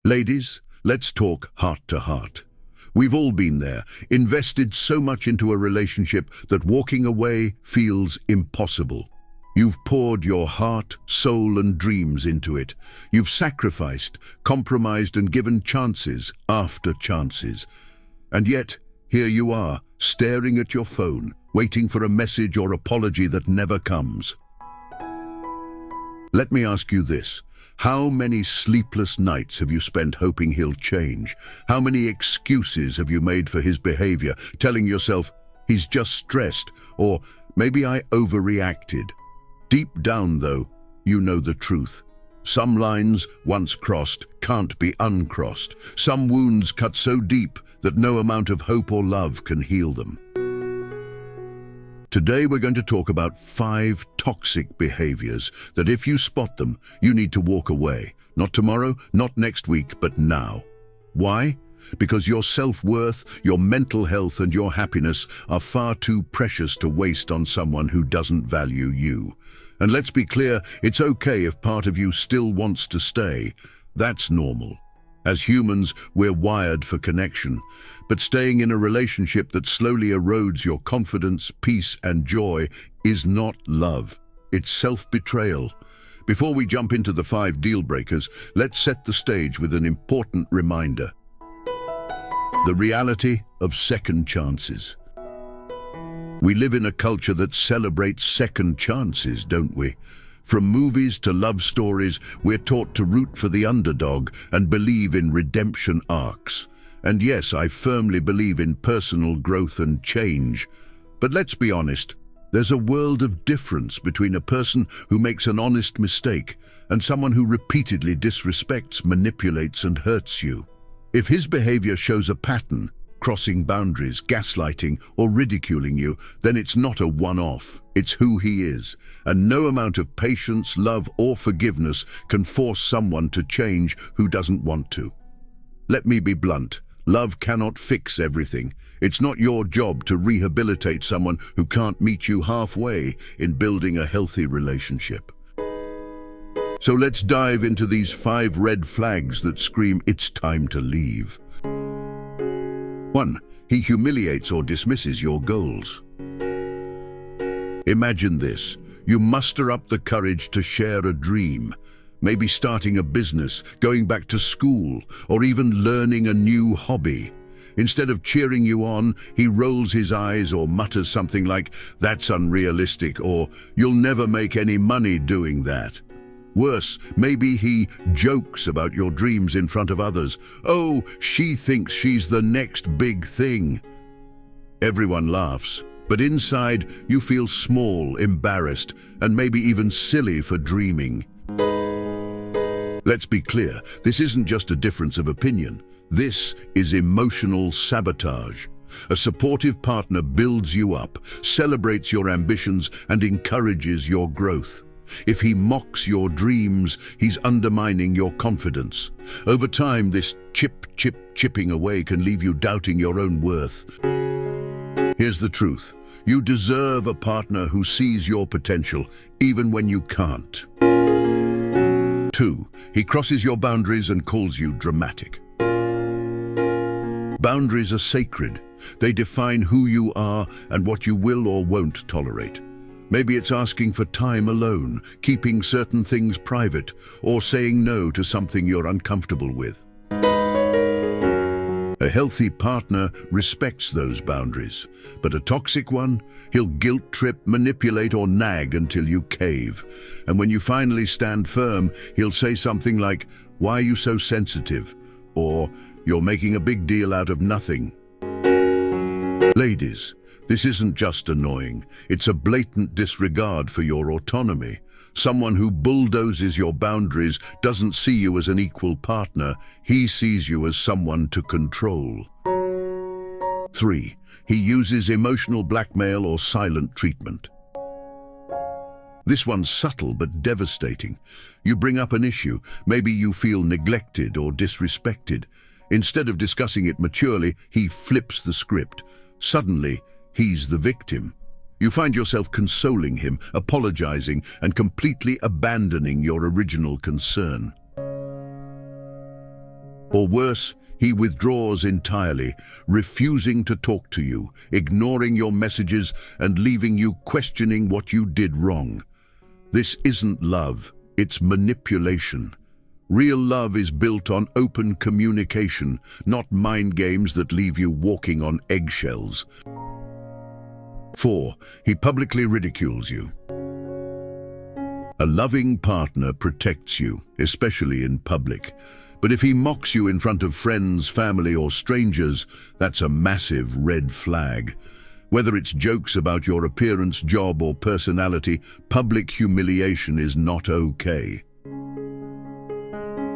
Ladies, let's talk heart to heart. We've all been there, invested so much into a relationship that walking away feels impossible. You've poured your heart, soul, and dreams into it. You've sacrificed, compromised, and given chances after chances. And yet, here you are, staring at your phone, waiting for a message or apology that never comes. Let me ask you this. How many sleepless nights have you spent hoping he'll change? How many excuses have you made for his behavior, telling yourself, he's just stressed, or maybe I overreacted? Deep down, though, you know the truth. Some lines, once crossed, can't be uncrossed. Some wounds cut so deep that no amount of hope or love can heal them. Today we're going to talk about 5 toxic behaviors that if you spot them, you need to walk away. Not tomorrow, not next week, but now. Why? Because your self-worth, your mental health, and your happiness are far too precious to waste on someone who doesn't value you. And let's be clear, it's okay if part of you still wants to stay. That's normal. As humans, we're wired for connection. But staying in a relationship that slowly erodes your confidence, peace, and joy is not love. It's self-betrayal. Before we jump into the 5 deal breakers, let's set the stage with an important reminder. The reality of second chances. We live in a culture that celebrates second chances, don't we? From movies to love stories, we're taught to root for the underdog and believe in redemption arcs. And yes, I firmly believe in personal growth and change. But let's be honest, there's a world of difference between a person who makes an honest mistake and someone who repeatedly disrespects, manipulates, and hurts you. If his behavior shows a pattern, crossing boundaries, gaslighting, or ridiculing you, then it's not a one-off. It's who he is. And no amount of patience, love, or forgiveness can force someone to change who doesn't want to. Let me be blunt. Love cannot fix everything. It's not your job to rehabilitate someone who can't meet you halfway in building a healthy relationship. So let's dive into these 5 red flags that scream it's time to leave. 1. He humiliates or dismisses your goals. Imagine this. You muster up the courage to share a dream, maybe starting a business, going back to school, or even learning a new hobby. Instead of cheering you on, he rolls his eyes or mutters something like, "That's unrealistic," or "You'll never make any money doing that." Worse, maybe he jokes about your dreams in front of others. "Oh, she thinks she's the next big thing." Everyone laughs, but inside you feel small, embarrassed, and maybe even silly for dreaming. Let's be clear, this isn't just a difference of opinion. This is emotional sabotage. A supportive partner builds you up, celebrates your ambitions, and encourages your growth. If he mocks your dreams, he's undermining your confidence. Over time, this chipping away can leave you doubting your own worth. Here's the truth. You deserve a partner who sees your potential, even when you can't. 2. He crosses your boundaries and calls you dramatic. Boundaries are sacred. They define who you are and what you will or won't tolerate. Maybe it's asking for time alone, keeping certain things private, or saying no to something you're uncomfortable with. A healthy partner respects those boundaries, but a toxic one, he'll guilt trip, manipulate, or nag until you cave. And when you finally stand firm, he'll say something like, "Why are you so sensitive?" or "You're making a big deal out of nothing." Ladies, this isn't just annoying, it's a blatant disregard for your autonomy. Someone who bulldozes your boundaries doesn't see you as an equal partner, he sees you as someone to control. 3. He uses emotional blackmail or silent treatment. This one's subtle but devastating. You bring up an issue, maybe you feel neglected or disrespected. Instead of discussing it maturely, he flips the script. Suddenly, he's the victim. You find yourself consoling him, apologizing, and completely abandoning your original concern. Or worse, he withdraws entirely, refusing to talk to you, ignoring your messages and leaving you questioning what you did wrong. This isn't love, it's manipulation. Real love is built on open communication, not mind games that leave you walking on eggshells. 4. He publicly ridicules you. A loving partner protects you, especially in public. But if he mocks you in front of friends, family, or strangers, that's a massive red flag. Whether it's jokes about your appearance, job, or personality, public humiliation is not okay.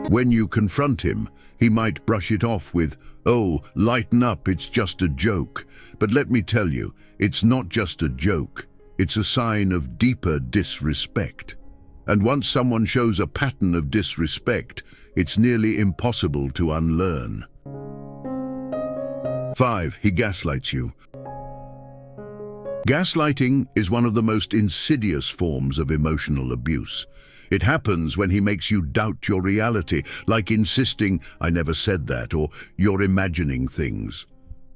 When you confront him, he might brush it off with, "Oh, lighten up, it's just a joke." But let me tell you, it's not just a joke. It's a sign of deeper disrespect. And once someone shows a pattern of disrespect, it's nearly impossible to unlearn. 5. He gaslights you. Gaslighting is one of the most insidious forms of emotional abuse. It happens when he makes you doubt your reality, like insisting, "I never said that," or "you're imagining things."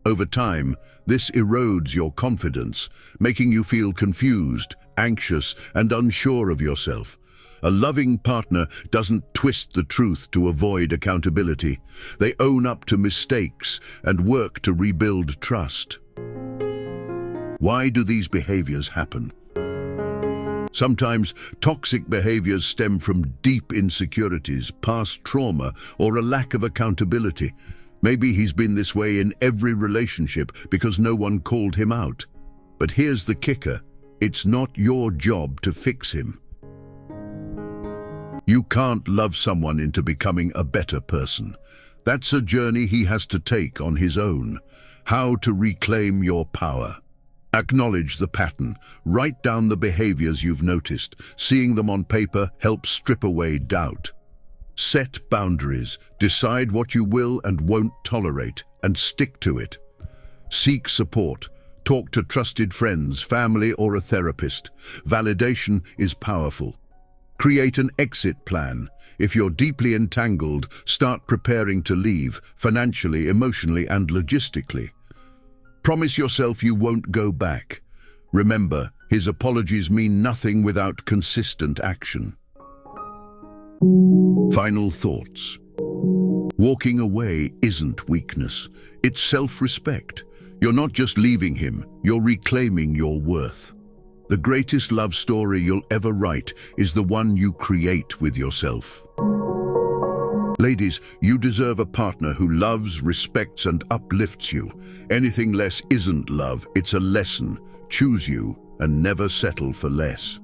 Over time, this erodes your confidence, making you feel confused, anxious, and unsure of yourself. A loving partner doesn't twist the truth to avoid accountability. They own up to mistakes and work to rebuild trust. Why do these behaviors happen? Sometimes toxic behaviors stem from deep insecurities, past trauma, or a lack of accountability. Maybe he's been this way in every relationship because no one called him out. But here's the kicker: it's not your job to fix him. You can't love someone into becoming a better person. That's a journey he has to take on his own. How to reclaim your power. Acknowledge the pattern. Write down the behaviors you've noticed. Seeing them on paper helps strip away doubt. Set boundaries. Decide what you will and won't tolerate, and stick to it. Seek support. Talk to trusted friends, family, or a therapist. Validation is powerful. Create an exit plan. If you're deeply entangled, start preparing to leave, financially, emotionally, and logistically. Promise yourself you won't go back. Remember, his apologies mean nothing without consistent action. Final thoughts. Walking away isn't weakness. It's self-respect. You're not just leaving him, you're reclaiming your worth. The greatest love story you'll ever write is the one you create with yourself. Ladies, you deserve a partner who loves, respects, and uplifts you. Anything less isn't love, it's a lesson. Choose you and never settle for less.